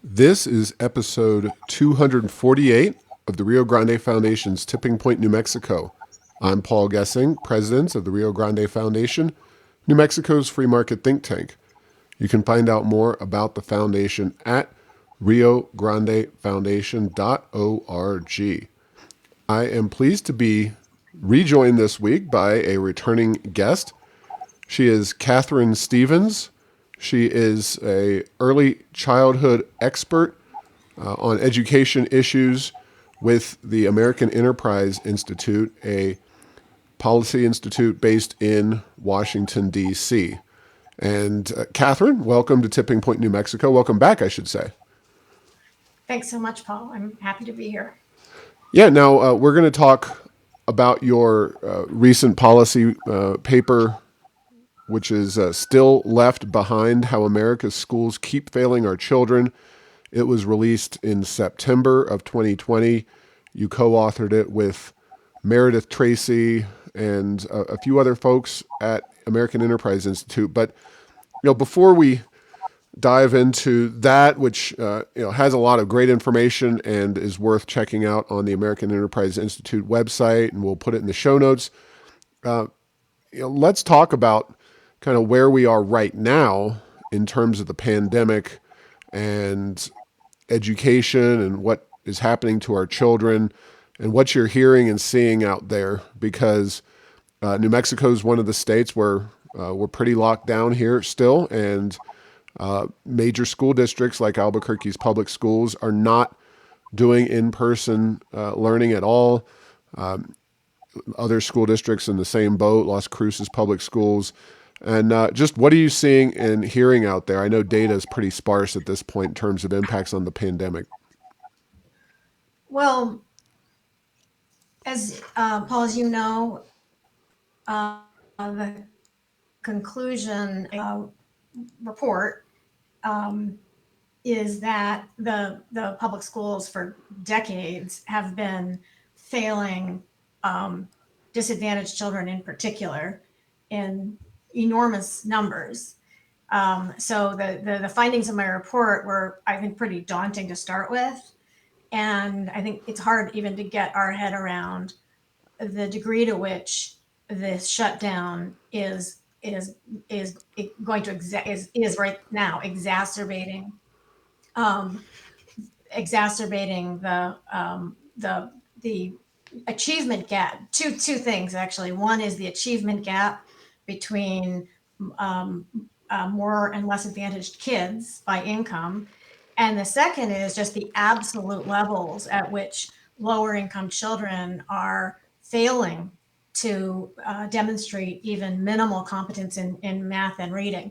This is episode 248 of the Rio Grande Foundation's Tipping Point, New Mexico. I'm Paul Gessing, president of the Rio Grande Foundation, New Mexico's free market think tank. You can find out more about the foundation at riograndefoundation.org. I am pleased to be rejoined this week by a returning guest. She is Katherine Stevens. She is a early childhood expert on education issues with the American Enterprise Institute, a policy institute based in Washington, D.C. And Katherine, welcome to Tipping Point, New Mexico. Welcome back, I should say. Thanks so much, Paul. I'm happy to be here. Yeah, now we're going to talk about your recent policy paper, which is Still Left Behind: How America's Schools Keep Failing Our Children. It was released in September of 2020. You co-authored it with Meredith Tracy and a few other folks at American Enterprise Institute. But before we dive into that, which has a lot of great information and is worth checking out on the American Enterprise Institute website, and we'll put it in the show notes. Let's talk about kind of where we are right now in terms of the pandemic and education and what is happening to our children and what you're hearing and seeing out there, because New Mexico is one of the states where we're pretty locked down here still, and major school districts like Albuquerque's public schools are not doing in-person learning at all. Other school districts in the same boat, Las Cruces public schools. And just what are you seeing and hearing out there? I know data is pretty sparse at this point in terms of impacts on the pandemic. Well, as Paul, as you know, the conclusion report is that the public schools for decades have been failing disadvantaged children in particular in enormous numbers. So the findings of my report were, I think, pretty daunting to start with. And I think it's hard even to get our head around the degree to which this shutdown is going to is right now um, exacerbating the achievement gap. Two things actually. One is the achievement gap between um, more and less advantaged kids by income, and the second is just the absolute levels at which lower income children are failing to demonstrate even minimal competence in math and reading.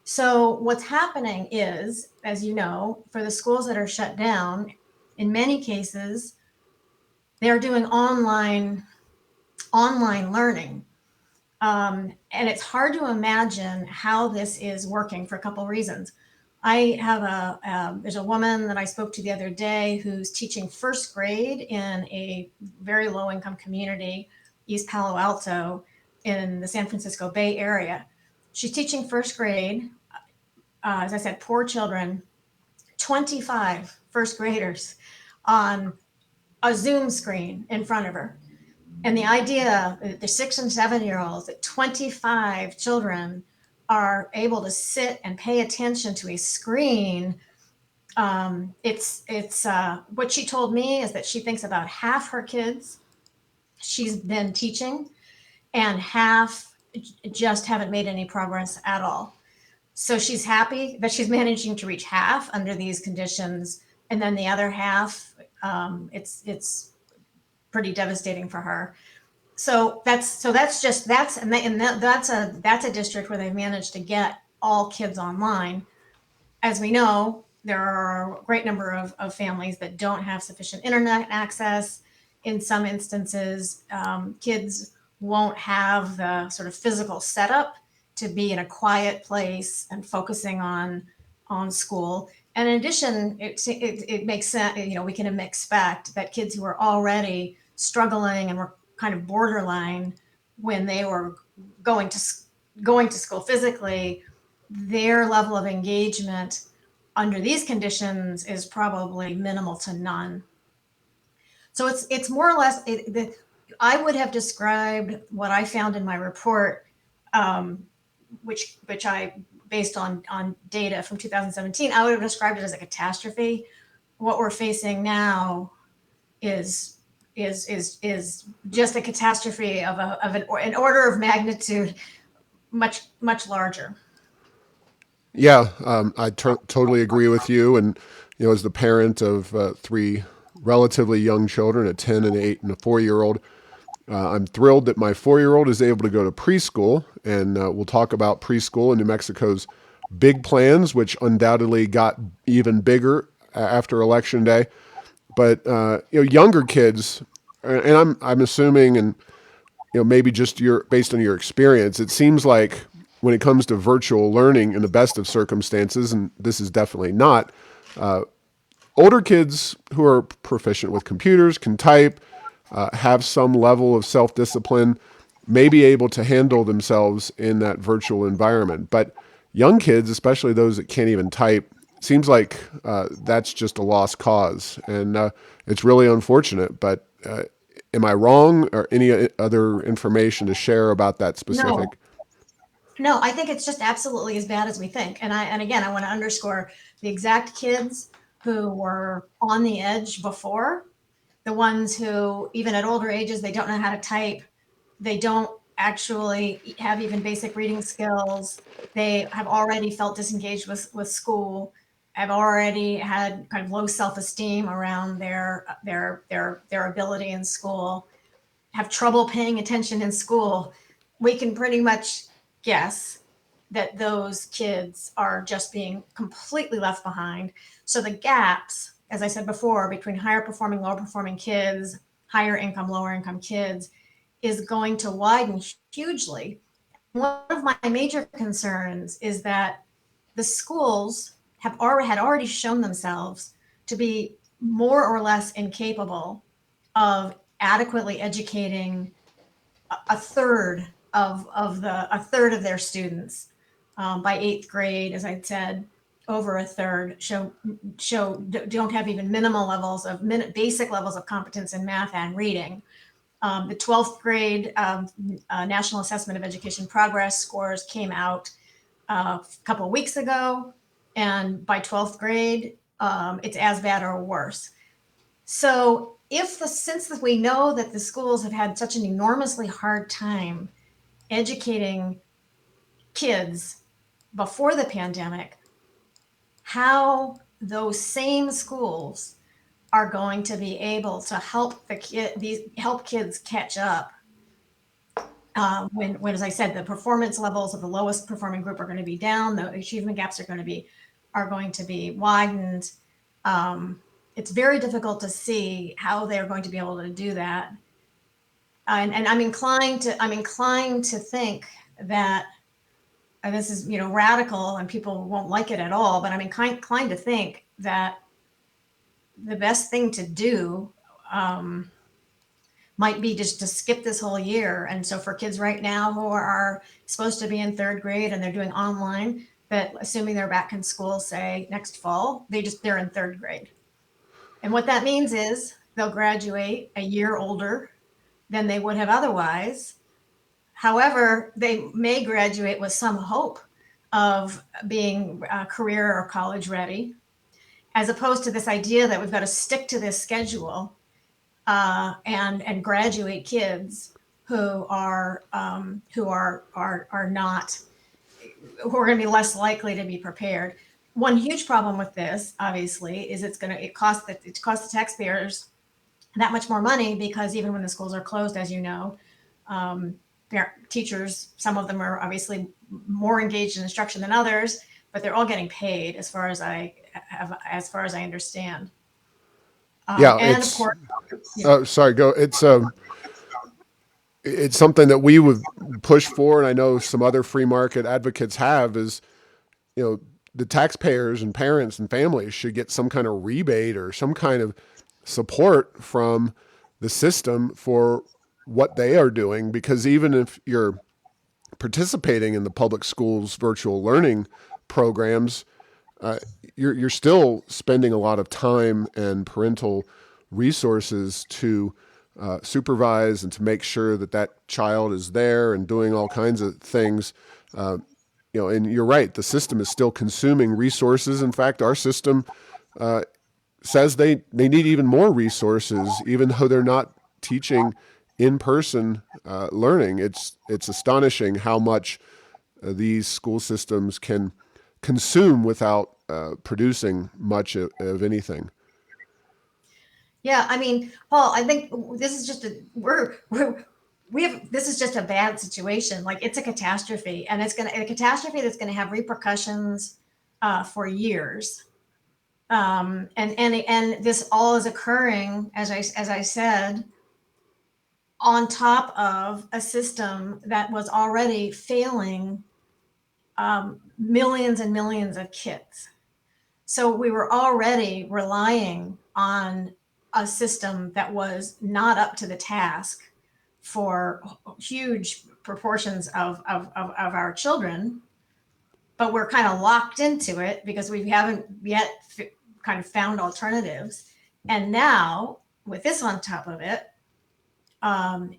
So, what's happening is, as you know, for the schools that are shut down, in many cases, they're doing online learning. And it's hard to imagine how this is working for a couple of reasons. I have there's a woman that I spoke to the other day who's teaching first grade in a very low income community, East Palo Alto, in the San Francisco Bay Area. She's teaching first grade, as I said, poor children, 25 first graders on a Zoom screen in front of her. And the idea, the 6 and 7 year olds, that 25 children are able to sit and pay attention to a screen. It's what she told me is that she thinks about half her kids she's been teaching, and half just haven't made any progress at all. So she's happy that she's managing to reach half under these conditions, and then the other half, it's pretty devastating for her. That's a district where they've managed to get all kids online. As we know, there are a great number of families that don't have sufficient internet access. In some instances, kids won't have the sort of physical setup to be in a quiet place and focusing on school. And in addition, it makes sense. We can expect that kids who are already struggling and were kind of borderline when they were going to going to school physically, their level of engagement under these conditions is probably minimal to none. So it's more or less I would have described what I found in my report, um, which I based on data from 2017. I would have described it as a catastrophe. What we're facing now is is just a catastrophe of an order of magnitude much larger. Yeah, I totally agree with you. And as the parent of three relatively young children, a 10, an 8, and a 4-year old, I'm thrilled that my 4-year old is able to go to preschool. And we'll talk about preschool and New Mexico's big plans, which undoubtedly got even bigger after Election Day. But younger kids, and I'm assuming, and maybe just your based on your experience, it seems like when it comes to virtual learning in the best of circumstances, and this is definitely not, older kids who are proficient with computers can type, have some level of self discipline, may be able to handle themselves in that virtual environment. But young kids, especially those that can't even type, seems like that's just a lost cause, and it's really unfortunate. But am I wrong, or any other information to share about that No, specific? no, I think it's just absolutely as bad as we think. And again, I want to underscore the exact kids who were on the edge before, the ones who even at older ages they don't know how to type, they don't actually have even basic reading skills. They have already felt disengaged with school, have already had kind of low self-esteem around their ability in school, have trouble paying attention in school. We can pretty much guess that those kids are just being completely left behind. So the gaps, as I said before, between higher performing, lower performing kids, higher income, lower income kids, is going to widen hugely. One of my major concerns is that the schools had already shown themselves to be more or less incapable of adequately educating a third a third of their students. By eighth grade, as I said, over a third don't have even minimal levels of basic levels of competence in math and reading. The 12th grade National Assessment of Education Progress scores came out a couple of weeks ago, and by 12th grade, it's as bad or worse. So, if the since we know that the schools have had such an enormously hard time educating kids before the pandemic, how those same schools are going to be able to help kids catch up when, as I said, the performance levels of the lowest performing group are going to be down, the achievement gaps are going to be widened. It's very difficult to see how they're going to be able to do that. And I'm inclined to think that, and this is radical and people won't like it at all, but I'm inclined to think that the best thing to do um, might be just to skip this whole year. And so for kids right now who are supposed to be in third grade and they're doing online, that assuming they're back in school, say next fall, they're in third grade. And what that means is they'll graduate a year older than they would have otherwise. However, they may graduate with some hope of being career or college ready, as opposed to this idea that we've got to stick to this schedule and graduate kids who are not who are going to be less likely to be prepared. One huge problem with this, obviously, is it costs the taxpayers that much more money, because even when the schools are closed, as you know, um, teachers, some of them are obviously more engaged in instruction than others, but they're all getting paid as far as I understand. Yeah, And of it's course, yeah. sorry, go. It's something that we would push for, and I know some other free market advocates have, is you know the taxpayers and parents and families should get some kind of rebate or some kind of support from the system for what they are doing, because even if you're participating in the public schools virtual learning programs, uh, you're still spending a lot of time and parental resources to supervise and to make sure that that child is there and doing all kinds of things. Uh, and you're right, the system is still consuming resources. In fact, our system says they need even more resources, even though they're not teaching in person learning. It's astonishing how much these school systems can consume without producing much of anything. Yeah, I mean, Paul, I think this is just a we have this is just a bad situation. Like it's a catastrophe, and it's gonna a catastrophe that's gonna have repercussions for years. And this all is occurring, as I said, on top of a system that was already failing millions and millions of kids. So we were already relying on a system that was not up to the task for huge proportions of our children, but we're kind of locked into it because we haven't yet kind of found alternatives. And now, with this on top of it, I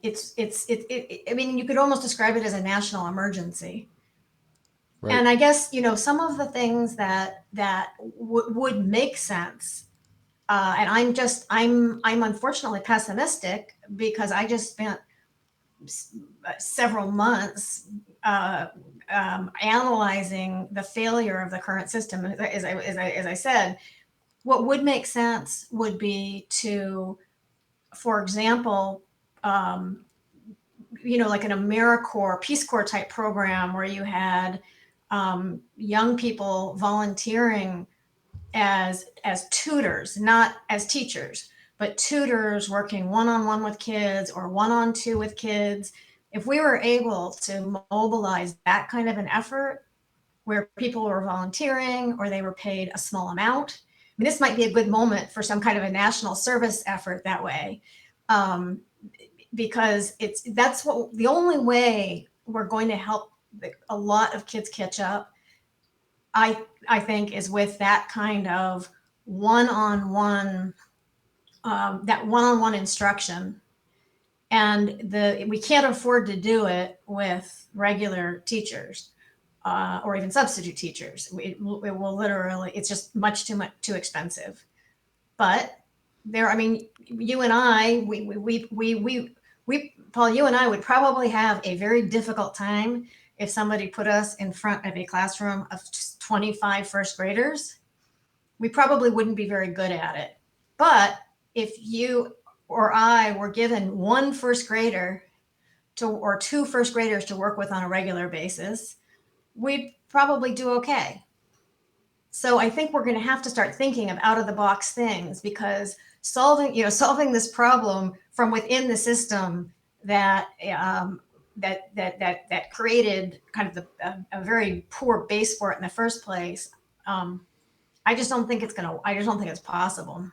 mean, you could almost describe it as a national emergency. Right. And I guess some of the things that would make sense. And I'm unfortunately pessimistic because I just spent several months analyzing the failure of the current system. As I said, what would make sense would be to, for example, um, like an AmeriCorps, Peace Corps type program where you had young people volunteering as tutors, not as teachers, but tutors working one-on-one with kids or one-on-two with kids. If we were able to mobilize that kind of an effort where people were volunteering or they were paid a small amount, I mean, this might be a good moment for some kind of a national service effort that way. Um, because that's what the only way we're going to help a lot of kids catch up. I think is with that kind of one-on-one that one-on-one instruction, and we can't afford to do it with regular teachers or even substitute teachers. It will literally, it's just much too expensive. But there, I mean, you and I, Paul, you and I would probably have a very difficult time if somebody put us in front of a classroom of 25 first graders. We probably wouldn't be very good at it. But if you or I were given one first grader or two first graders to work with on a regular basis, we'd probably do okay. So I think we're going to have to start thinking of out of the box things, because solving this problem from within the system that created kind of a very poor base for it in the first place. I just don't think it's possible.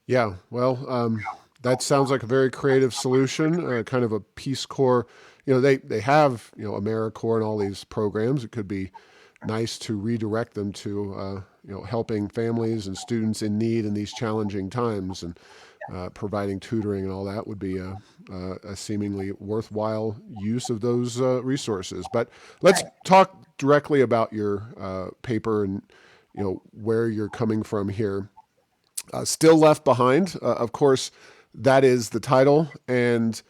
Yeah. Well, that sounds like a very creative solution, kind of a Peace Corps. They have, AmeriCorps and all these programs. It could be nice to redirect them to, helping families and students in need in these challenging times, and providing tutoring and all that would be a seemingly worthwhile use of those resources. But let's Right. talk directly about your paper and where you're coming from here. Still Left Behind, of course, that is the title, and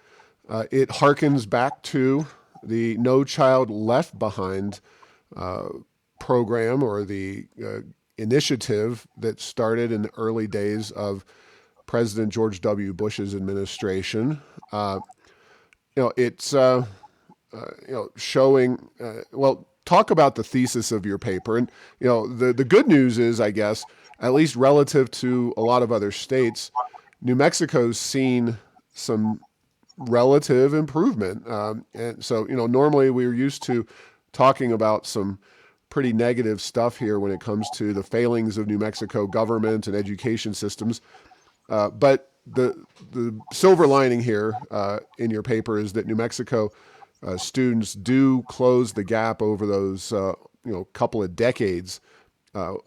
it harkens back to the No Child Left Behind program, or the initiative that started in the early days of President George W. Bush's administration. It's showing. Well, talk about the thesis of your paper, and the good news is, I guess, at least relative to a lot of other states, New Mexico's seen some relative improvement. And so, normally we're used to talking about some pretty negative stuff here when it comes to the failings of New Mexico government and education systems. But the silver lining here in your paper is that New Mexico students do close the gap over those couple of decades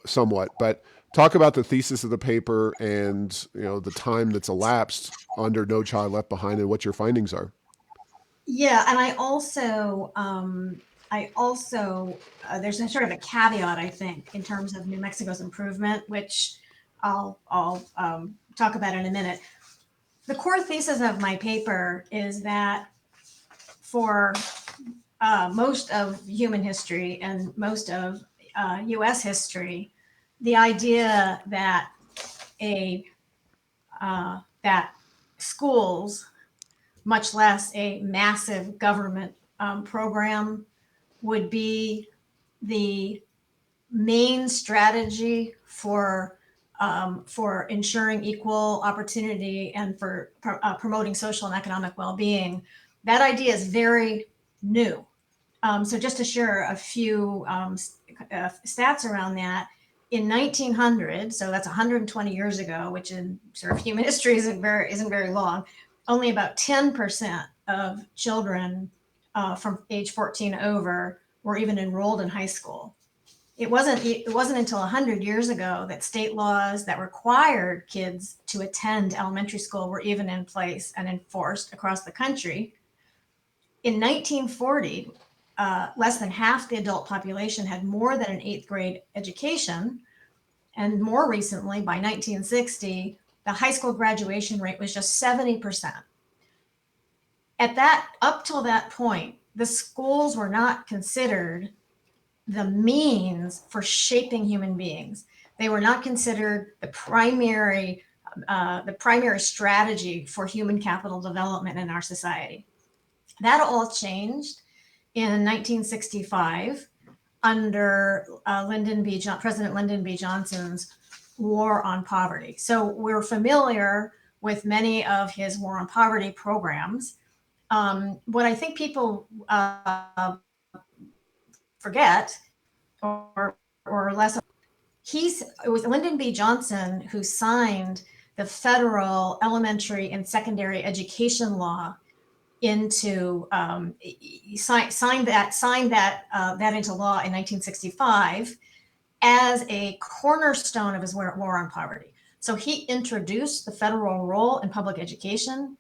somewhat. But talk about the thesis of the paper and the time that's elapsed under No Child Left Behind and what your findings are. Yeah, and I also there's a sort of a caveat, I think, in terms of New Mexico's improvement, which I'll talk about in a minute. The core thesis of my paper is that for most of human history and most of U.S. history, the idea a that schools, much less a massive government program, would be the main strategy for ensuring equal opportunity and for promoting social and economic well-being. That idea is very new. So just to share a few stats around that, in 1900, so that's 120 years ago, which in sort of human history isn't very long, only about 10% of children from age 14 over were even enrolled in high school. It wasn't until 100 years ago that state laws that required kids to attend elementary school were even in place and enforced across the country. In 1940, less than half the adult population had more than an eighth grade education. And more recently, by 1960, the high school graduation rate was just 70%. Up till that point, the schools were not considered the means for shaping human beings. They were not considered the primary strategy for human capital development in our society. That all changed in 1965 under President Lyndon B. Johnson's War on Poverty. So we're familiar with many of his War on Poverty programs. What I think people forget or less, it was Lyndon B. Johnson who signed the federal elementary and secondary education law into signed that into law in 1965 as a cornerstone of his war on poverty. So he introduced the federal role in public education,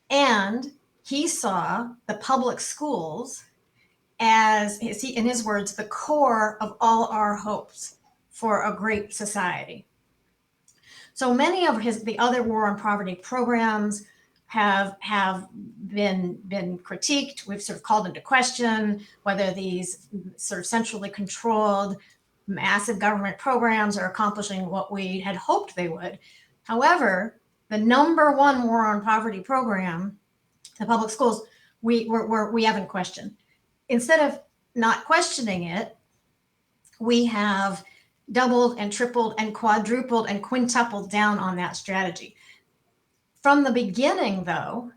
and he saw the public schools as, in his words, the core of all our hopes for a great society. So many of the other war on poverty programs have been critiqued. We've sort of called into question whether these sort of centrally controlled massive government programs are accomplishing what we had hoped they would. However, the number one war on poverty program, the public schools, we haven't questioned. Instead of not questioning it, we have doubled and tripled and quadrupled and quintupled down on that strategy. From the beginning, though,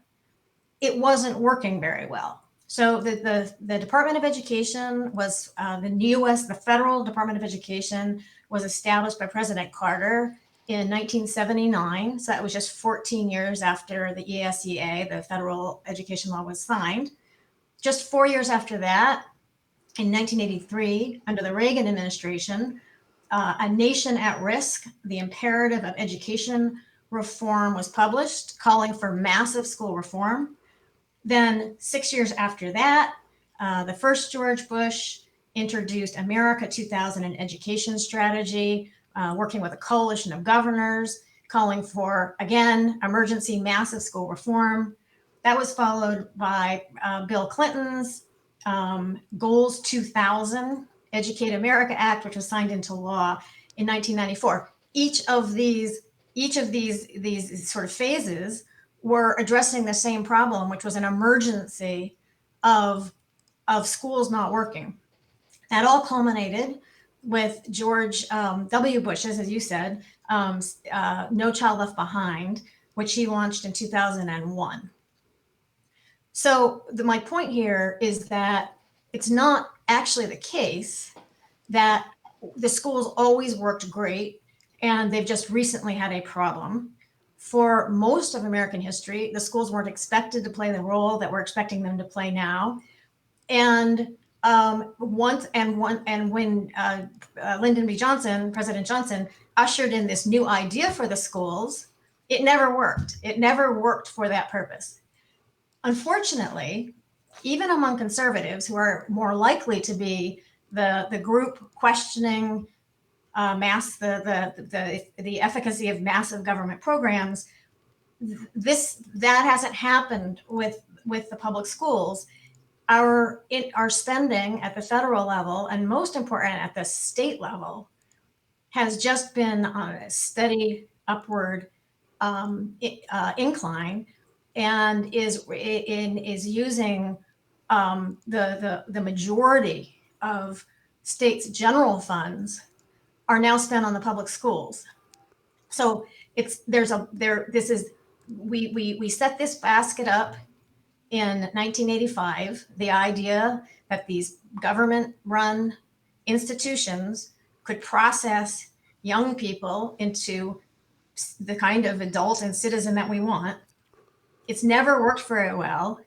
it wasn't working very well. So the Department of Education was the Federal Department of Education was established by President Carter in 1979. So that was just 14 years after the ESEA, the federal education law, was signed. Just 4 years after that, in 1983, under the Reagan administration, A Nation at Risk, the Imperative of Education Reform, was published, calling for massive school reform. Then 6 years after that, the first George Bush introduced America 2000, an education strategy, working with a coalition of governors, calling for, again, emergency massive school reform. That was followed by Bill Clinton's Goals 2000, Educate America Act, which was signed into law in 1994. Each of these sort of phases were addressing the same problem, which was an emergency of schools not working. That all culminated with George W. Bush's, as you said, No Child Left Behind, which he launched in 2001. So my point here is that it's not actually the case that the schools always worked great and they've just recently had a problem. For most of American history, the schools weren't expected to play the role that we're expecting them to play now. And once and one and when Lyndon B. Johnson, President Johnson, ushered in this new idea for the schools, it never worked. It never worked for that purpose. Unfortunately, even among conservatives who are more likely to be the group questioning the efficacy of massive government programs, that hasn't happened with the public schools. Our spending at the federal level, and most important at the state level, has just been on a steady upward incline, and is using the majority of states' general funds are now spent on the public schools. So it's there's a there this is we set this basket up in 1985, the idea that these government run institutions could process young people into the kind of adult and citizen that we want. It's never worked very well.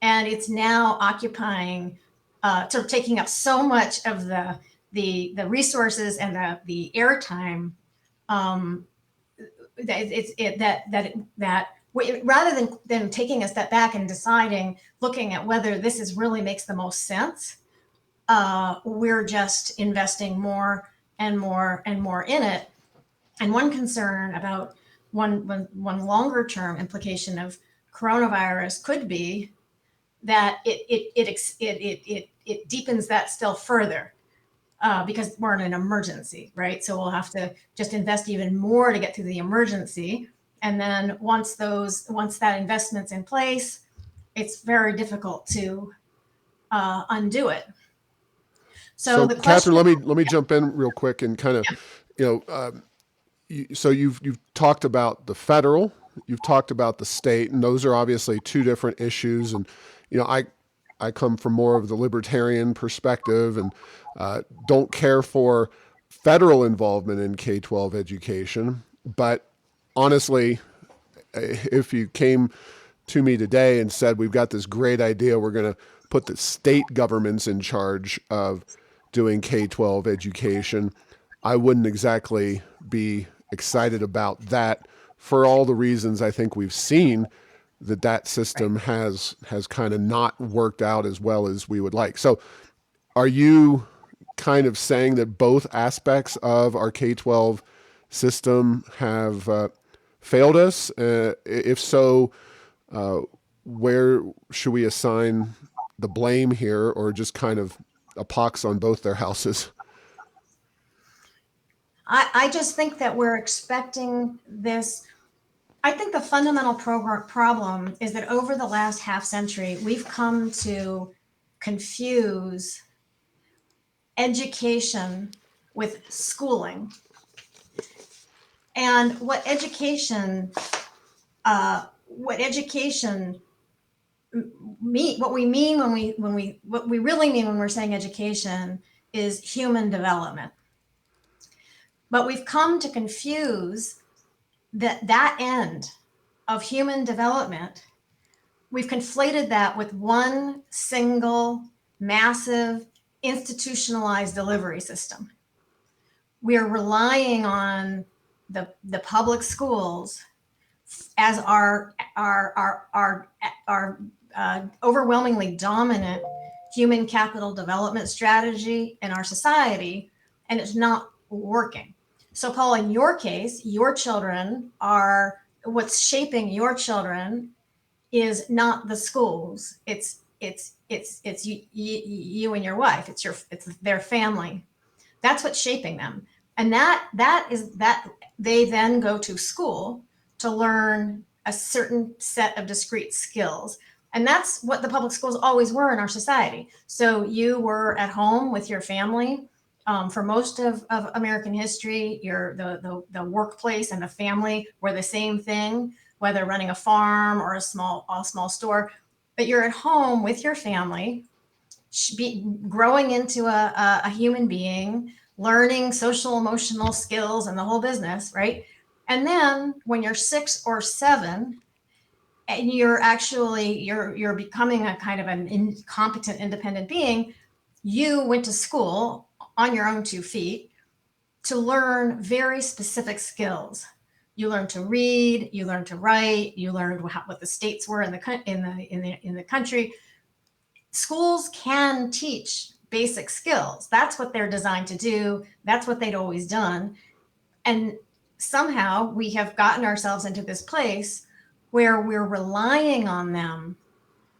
And it's now occupying, sort of taking up so much of the resources and the airtime, um, rather than taking a step back and deciding, looking at whether this is really makes the most sense, we're just investing more and more and more in it. And one concern about one longer term implication of coronavirus could be that it deepens that still further, because we're in an emergency, right? So we'll have to just invest even more to get through the emergency. And then once that investment's in place, it's very difficult to undo it. So So, the Catherine, question, let me jump in real quick and kind of, you know, so you've talked about the federal, you've talked about the state, and those are obviously two different issues. And I come from more of the libertarian perspective, and don't care for federal involvement in K-12 education. But honestly, if you came to me today and said, we've got this great idea, we're going to put the state governments in charge of doing K-12 education, I wouldn't exactly be excited about that, for all the reasons I think we've seen that right? system has kind of not worked out as well as we would like. So are you kind of saying that both aspects of our K-12 system have failed us? If so, uh, where should we assign the blame here, or just kind of a pox on both their houses? I just think that we're expecting this. I think the fundamental problem is that over the last half century, we've come to confuse education with schooling. And what education what we mean what we really mean when we're saying education is human development. But we've come to confuse that end of human development. We've conflated that with one single massive institutionalized delivery system. We're relying on the public schools as our overwhelmingly dominant human capital development strategy in our society, and it's not working. So, Paul, in your case, your children are what's shaping your children is not the schools. It's you and your wife. It's their family. That's what's shaping them, and that they then go to school to learn a certain set of discrete skills. And that's what the public schools always were in our society. So you were at home with your family. For most of American history, the workplace and the family were the same thing, whether running a farm or a small store. But you're at home with your family, growing into a human being, learning social emotional skills and the whole business, right? And then when you're 6 or 7, and you're becoming a kind of an incompetent independent being, You went to school on your own 2 feet to learn very specific skills. You learned to read, you learned to write, you learned what the states were in the country. Schools can teach basic skills. That's what they're designed to do. That's what they'd always done. And somehow we have gotten ourselves into this place where we're relying on them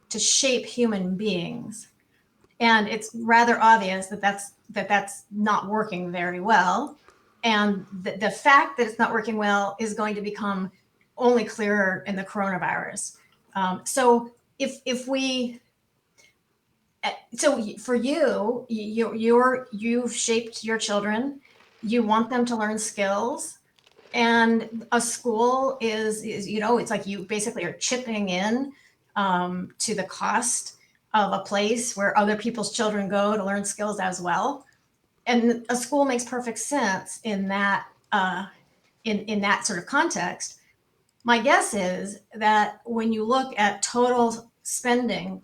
to shape human beings. And it's rather obvious that that's not working very well. And the fact that it's not working well is going to become only clearer in the coronavirus. So if we so for you've shaped your children. You want them to learn skills, and a school is it's like you basically are chipping in to the cost of a place where other people's children go to learn skills as well. And a school makes perfect sense in that in that sort of context. My guess is that when you look at total spending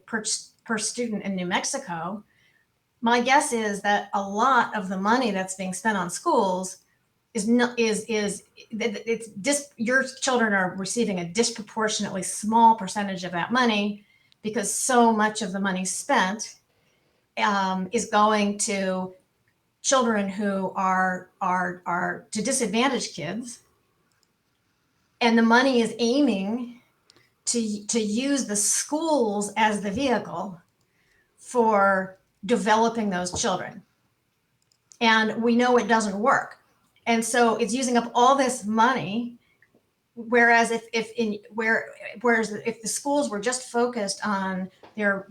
per student in New Mexico, my guess is that a lot of the money that's being spent on schools is not is it's your children are receiving a disproportionately small percentage of that money, because so much of the money spent is going to children who are to disadvantaged kids, and the money is aiming to use the schools as the vehicle for developing those children. And we know it doesn't work. And so it's using up all this money. Whereas if the schools were just focused on their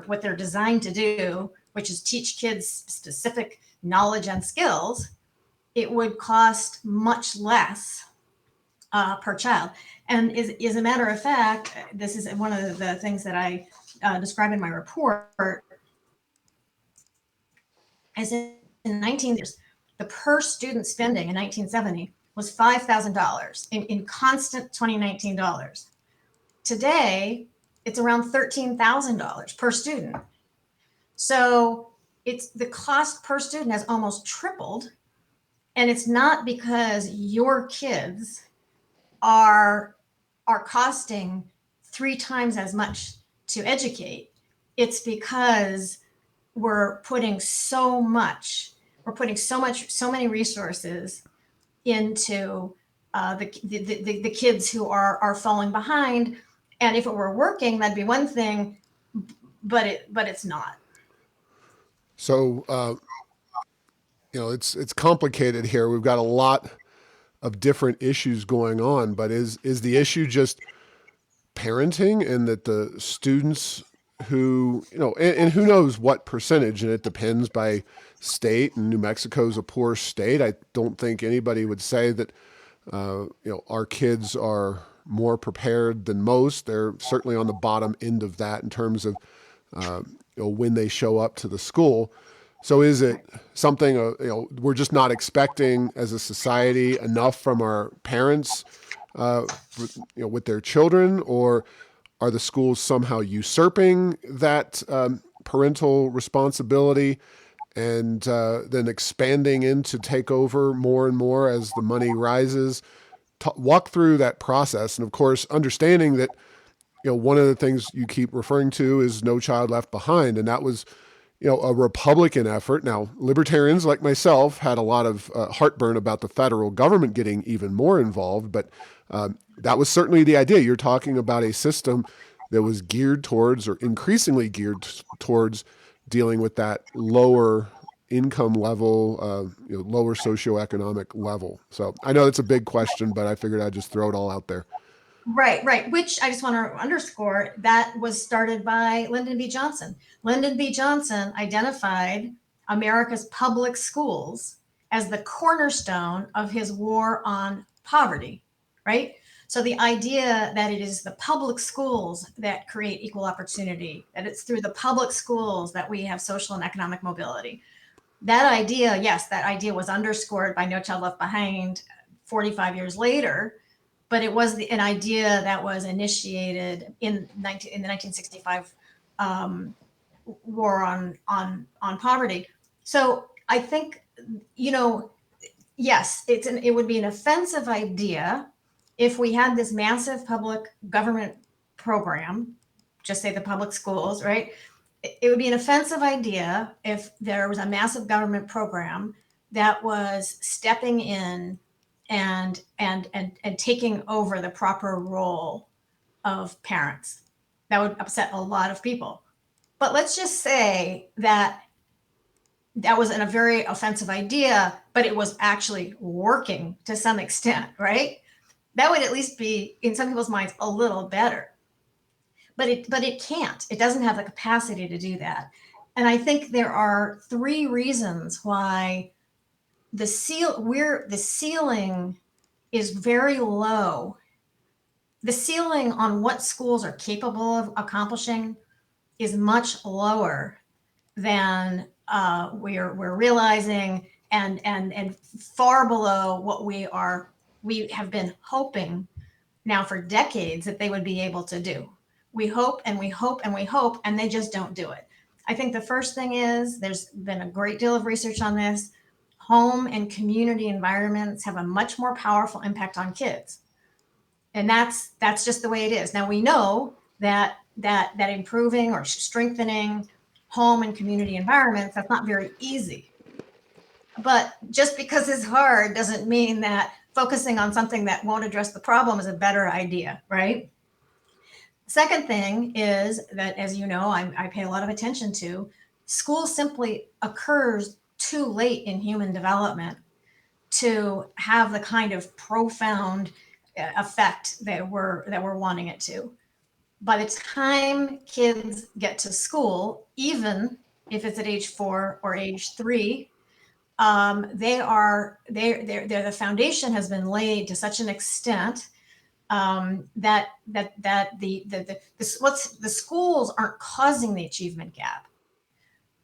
what they're designed to do, which is teach kids specific knowledge and skills, it would cost much less per child. And is a matter of fact, this is one of the things that I describe in my report. As in 19 years, the per student spending in 1970 was $5,000 in constant 2019 dollars. Today, it's around $13,000 per student. So it's the cost per student has almost tripled, and it's not because your kids are are costing 3 times as much to educate. It's because we're putting so many resources into the kids who are falling behind. And if it were working, that'd be one thing, but it's not. So it's complicated here. We've got a lot of different issues going on, but is the issue just parenting, and that the students who and who knows what percentage, and it depends by state, and New Mexico's a poor state. I don't think anybody would say that our kids are more prepared than most. They're certainly on the bottom end of that in terms of when they show up to the school. So is it something we're just not expecting as a society enough from our parents with their children, or are the schools somehow usurping that parental responsibility and then expanding into take over more and more as the money rises? Walk through that process, and of course, understanding that one of the things you keep referring to is No Child Left Behind, and that was a Republican effort. Now, libertarians like myself had a lot of heartburn about the federal government getting even more involved, but that was certainly the idea. You're talking about a system that was geared towards, or increasingly geared towards, dealing with that lower income level, lower socioeconomic level. So I know it's a big question, but I figured I'd just throw it all out there. Right, right. Which I just want to underscore, that was started by Lyndon B. Johnson. Lyndon B. Johnson identified America's public schools as the cornerstone of his war on poverty, right? So the idea that it is the public schools that create equal opportunity, that it's through the public schools that we have social and economic mobility. That idea, yes, that idea was underscored by No Child Left Behind 45 years later, but it was an idea that was initiated in the 1965 war on poverty. So I think, you know, yes, it would be an offensive idea if we had this massive public government program, just say the public schools, right? It would be an offensive idea if there was a massive government program that was stepping in and taking over the proper role of parents. That would upset a lot of people. But let's just say that that was a very offensive idea, but it was actually working to some extent, right? That would at least be, in some people's minds, a little better. But it can't. It doesn't have the capacity to do that. And I think there are three reasons why the ceiling is very low. The ceiling on what schools are capable of accomplishing is much lower than we're realizing, and far below what we have been hoping now for decades that they would be able to do. We hope and we hope and we hope, and they just don't do it. I think the first thing is there's been a great deal of research on this. Home and community environments have a much more powerful impact on kids, and that's just the way it is. Now we know that improving or strengthening home and community environments, that's not very easy. But just because it's hard doesn't mean that focusing on something that won't address the problem is a better idea, right? Second thing is that, as you know, I pay a lot of attention to, school simply occurs too late in human development to have the kind of profound effect that we're wanting it to. By the time kids get to school, even if it's at age 4 or age 3, they're the foundation has been laid to such an extent that the schools aren't causing the achievement gap.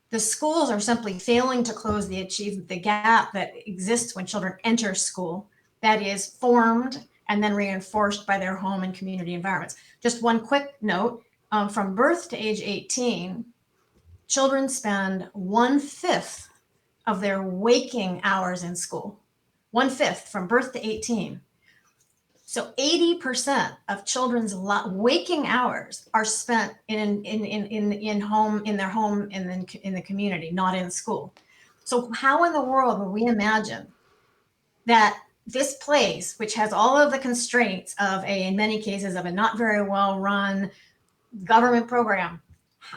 The schools are simply failing to close the gap that exists when children enter school, that is formed and then reinforced by their home and community environments. Just one quick note, from birth to age 18, children spend 1/5 of their waking hours in school. 1/5 from birth to 18. So 80% of children's waking hours are spent in home, in their home, in the community, not in school. So how in the world would we imagine that this place, which has all of the constraints of in many cases, of a not very well run government program,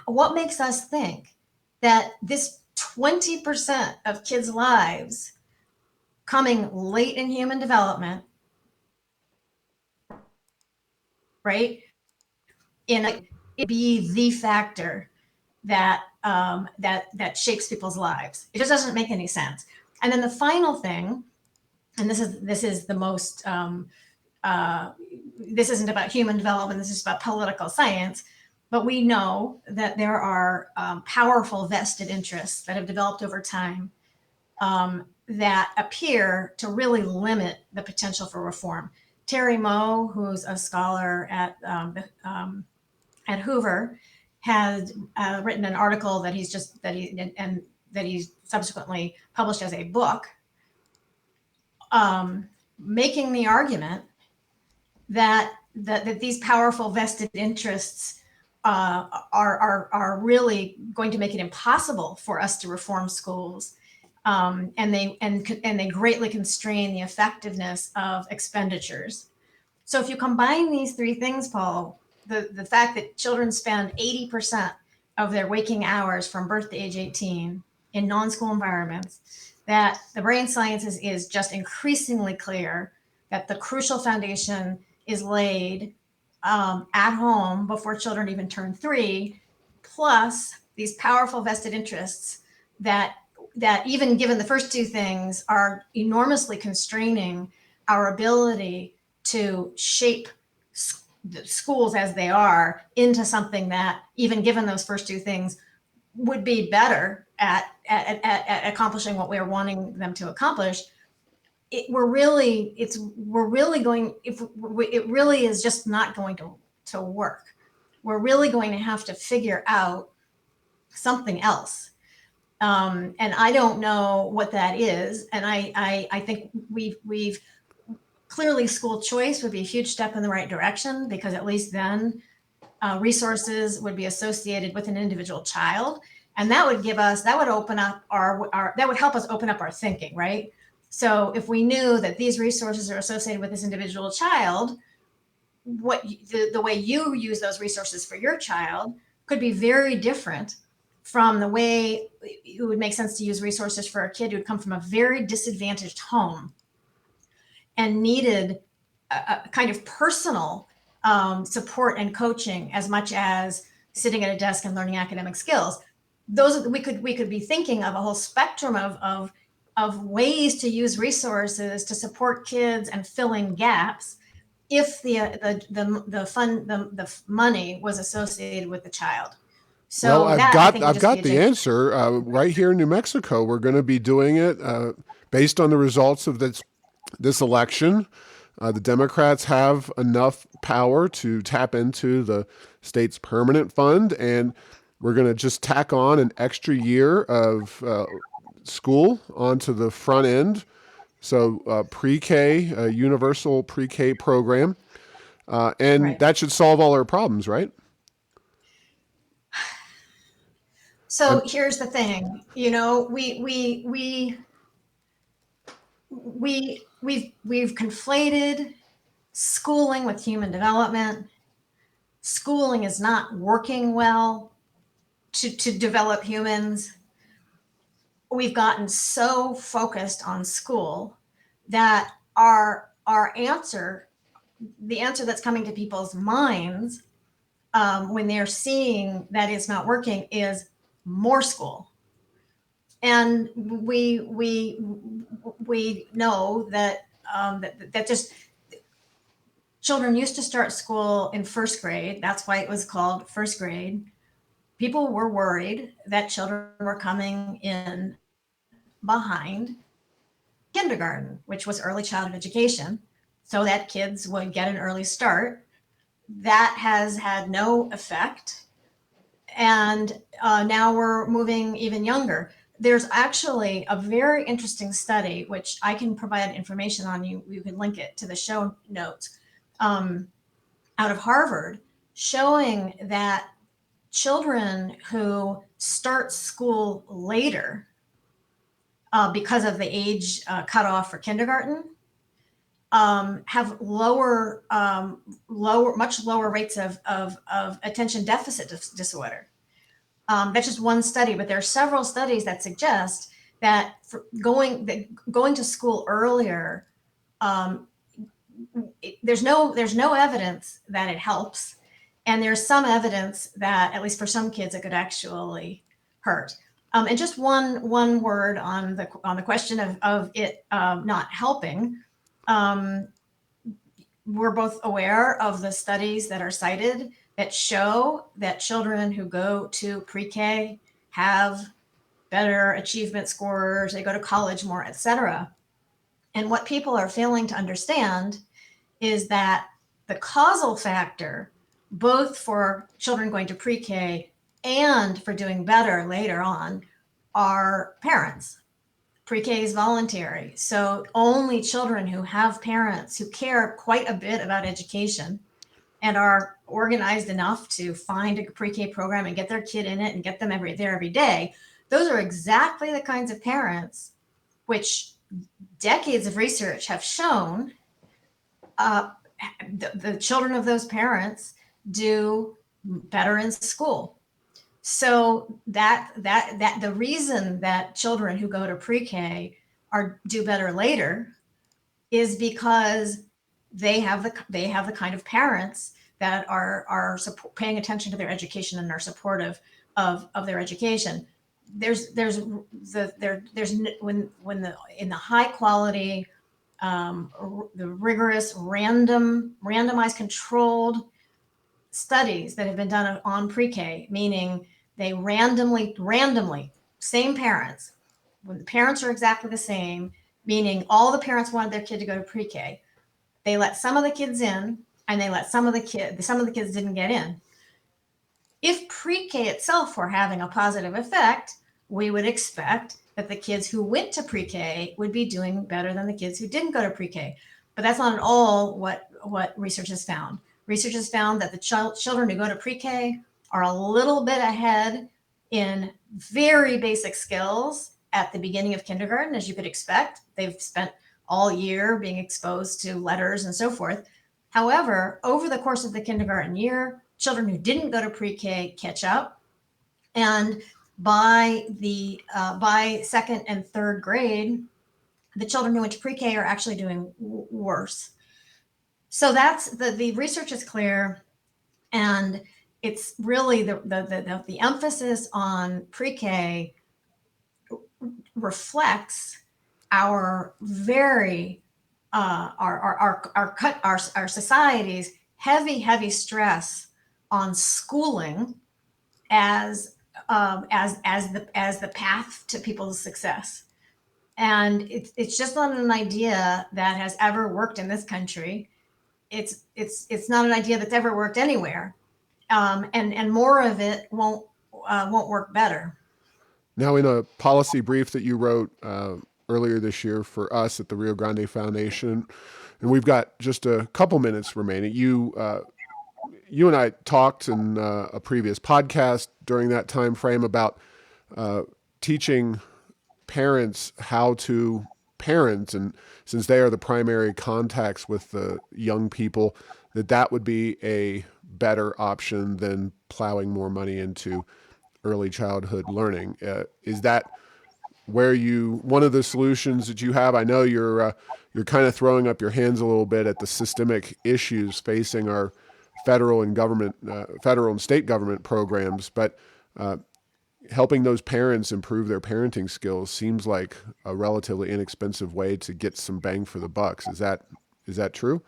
what makes us think that this 20% of kids' lives coming late in human development, right, in be the factor that shapes people's lives? It just doesn't make any sense. And then the final thing, and this is the most this isn't about human development. This is about political science. But we know that there are powerful vested interests that have developed over time that appear to really limit the potential for reform. Terry Moe, who's a scholar at Hoover, has written an article that he's subsequently published as a book, making the argument that these powerful vested interests are really going to make it impossible for us to reform schools, and they greatly constrain the effectiveness of expenditures. So if you combine these three things, Paul, the fact that children spend 80% of their waking hours from birth to age 18 in non-school environments, that the brain sciences is just increasingly clear that the crucial foundation is laid at home before children even turn 3, plus these powerful vested interests that even given the first two things are enormously constraining our ability to shape the schools as they are into something that, even given those first two things, would be better at accomplishing what we're wanting them to accomplish. It really is just not going to work. We're really going to have to figure out something else. And I don't know what that is. And I think we've clearly school choice would be a huge step in the right direction, because at least then resources would be associated with an individual child. And that would give us, that would open up our, that would help us open up our thinking, right? So if we knew that these resources are associated with this individual child, the way you use those resources for your child could be very different from the way it would make sense to use resources for a kid who would come from a very disadvantaged home and needed a kind of personal support and coaching as much as sitting at a desk and learning academic skills. Those we could be thinking of a whole spectrum of ways to use resources to support kids and fill in gaps if the money was associated with the child. Well, So that I think would I've just be got a the giant. answer right here in New Mexico. We're going to be doing it based on the results of this election. The Democrats have enough power to tap into the state's permanent fund, and we're going to just tack on an extra year of school onto the front end. So pre-K, universal pre-K program, and Right. that should solve all our problems, right? So I'm, here's the thing, we've conflated schooling with human development. Schooling is not working well to develop humans. We've gotten so focused on school that our answer, the answer that's coming to people's minds when they're seeing that it's not working, is more school. And we know that that just children used to start school in first grade. That's why it was called first grade. People were worried that children were coming in behind kindergarten, which was early childhood education, so that kids would get an early start. That has had no effect. And now we're moving even younger. There's actually a very interesting study, which I can provide information on. You can link it to the show notes, um, out of Harvard, showing that children who start school later because of the age cutoff for kindergarten have much lower rates of attention deficit disorder. That's just one study, but there are several studies that suggest that going to school earlier, um, there's no evidence that it helps, and there's some evidence that at least for some kids it could actually hurt. And just one word on the question of it not helping. Um, we're both aware of the studies that are cited that show that children who go to pre-K have better achievement scores, they go to college more, etc. And what people are failing to understand is that the causal factor, both for children going to pre-K and for doing better later on, are parents. Pre-K is voluntary. So only children who have parents who care quite a bit about education and are organized enough to find a pre-K program and get their kid in it and get them there every day, those are exactly the kinds of parents which decades of research have shown uh, the children of those parents do better in school. So that the reason that children who go to pre-K are do better later is because they have the kind of parents that are paying attention to their education and are supportive of their education. There's when the in the high quality, the rigorous randomized controlled studies that have been done on pre-K, meaning they randomly, same parents, when the parents are exactly the same, meaning all the parents wanted their kid to go to pre-K. They let some of the kids in, and they let some of the kids didn't get in. If pre-K itself were having a positive effect, we would expect that the kids who went to pre-K would be doing better than the kids who didn't go to pre-K. But that's not at all what research has found. Research has found that the children who go to pre-K are a little bit ahead in very basic skills at the beginning of kindergarten, as you could expect. They've spent all year being exposed to letters and so forth. However, over the course of the kindergarten year, children who didn't go to pre-K catch up, and by second and third grade, the children who went to pre-K are actually doing worse. So that's the research is clear, and it's really the emphasis on pre-K reflects our very our society's heavy stress on schooling as as the path to people's success. And it's just not an idea that has ever worked in this country. It's not an idea that's ever worked anywhere. And more of it won't work better. Now, in a policy brief that you wrote earlier this year for us at the Rio Grande Foundation, and we've got just a couple minutes remaining. You and I talked in a previous podcast during that time frame about uh, teaching parents how to parent, and since they are the primary contacts with the young people, that would be a better option than plowing more money into early childhood learning. Is that where you one of the solutions that you have? I know you're kind of throwing up your hands a little bit at the systemic issues facing our federal and state government programs, but helping those parents improve their parenting skills seems like a relatively inexpensive way to get some bang for the bucks. Is that true?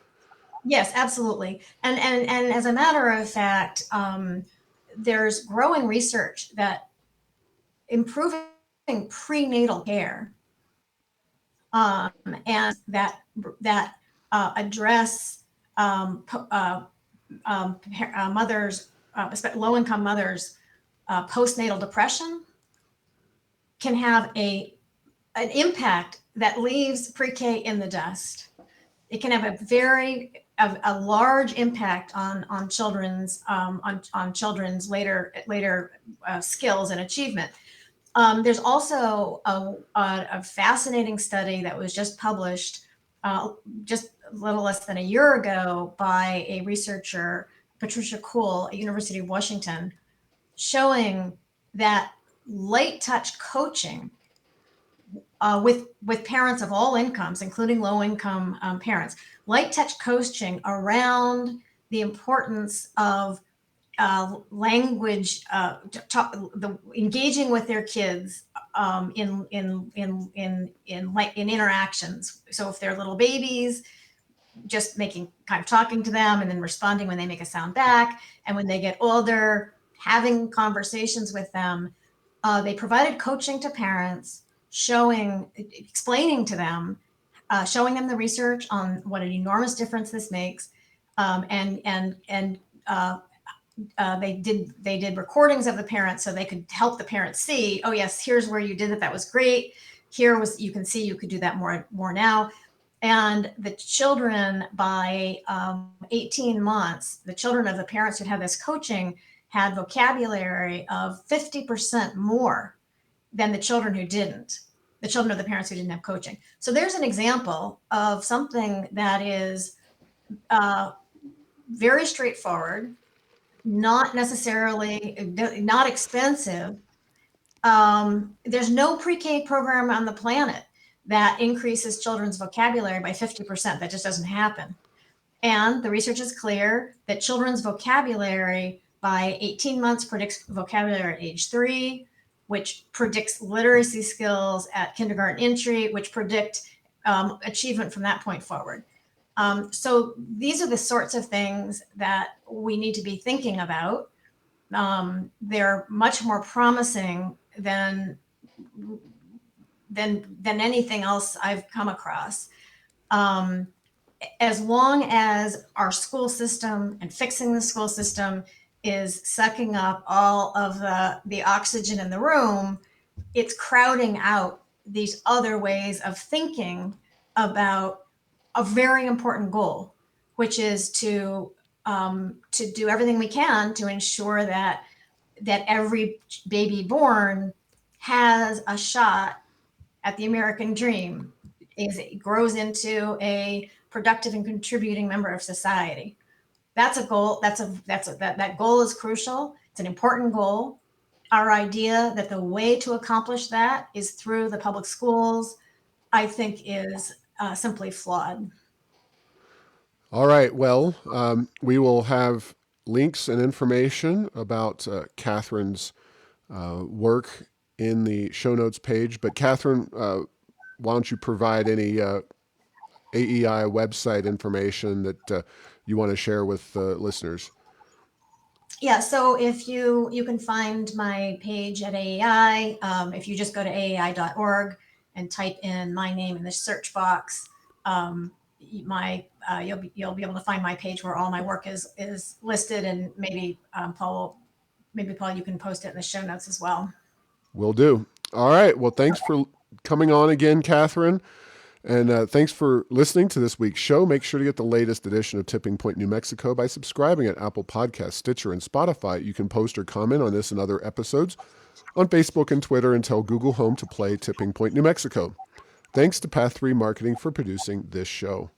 Yes, absolutely. And as a matter of fact, there's growing research that improving prenatal care, and that address mothers, low income mothers, postnatal depression can have a an impact that leaves pre-K in the dust. It can have a large impact on children's on children's later skills and achievement. There's also a fascinating study that was just published just a little less than a year ago by a researcher, Patricia Kuhl at University of Washington, showing that light touch coaching with parents of all incomes, including low income parents, light touch coaching around the importance of language, engaging with their kids in interactions. So if they're little babies, just making kind of talking to them and then responding when they make a sound back, and when they get older, having conversations with them. They provided coaching to parents, explaining to them, showing them the research on what an enormous difference this makes, and they did recordings of the parents so they could help the parents see, oh yes, here's where you did it, that was great. Here was, you can see you could do that more now. And the children by 18 months, the children of the parents who had this coaching had vocabulary of 50% more than the children who didn't, the children of the parents who didn't have coaching. So there's an example of something that is uh, very straightforward, not necessarily not expensive. There's no pre-K program on the planet that increases children's vocabulary by 50%. That just doesn't happen. And the research is clear that children's vocabulary by 18 months predicts vocabulary at age 3, which predicts literacy skills at kindergarten entry, which predict achievement from that point forward. So these are the sorts of things that we need to be thinking about. They're much more promising than anything else I've come across. As long as our school system and fixing the school system is sucking up all of the oxygen in the room, it's crowding out these other ways of thinking about a very important goal, which is to do everything we can to ensure that every baby born has a shot at the American dream, is grows into a productive and contributing member of society. That's a goal. That goal is crucial. It's an important goal. Our idea that the way to accomplish that is through the public schools, I think, is simply flawed. All right. Well, we will have links and information about Catherine's work in the show notes page. But Catherine, why don't you provide any AEI website information that you want to share with listeners? Yeah, so if you can find my page at AEI, if you just go to aei.org and type in my name in the search box, my you'll be able to find my page where all my work is listed, and maybe Paul, you can post it in the show notes as well. Will do. All right. Well, thanks for coming on again, Catherine. And thanks for listening to this week's show. Make sure to get the latest edition of Tipping Point New Mexico by subscribing at Apple Podcasts, Stitcher, and Spotify. You can post or comment on this and other episodes on Facebook and Twitter, and tell Google Home to play Tipping Point New Mexico. Thanks to Path 3 Marketing for producing this show.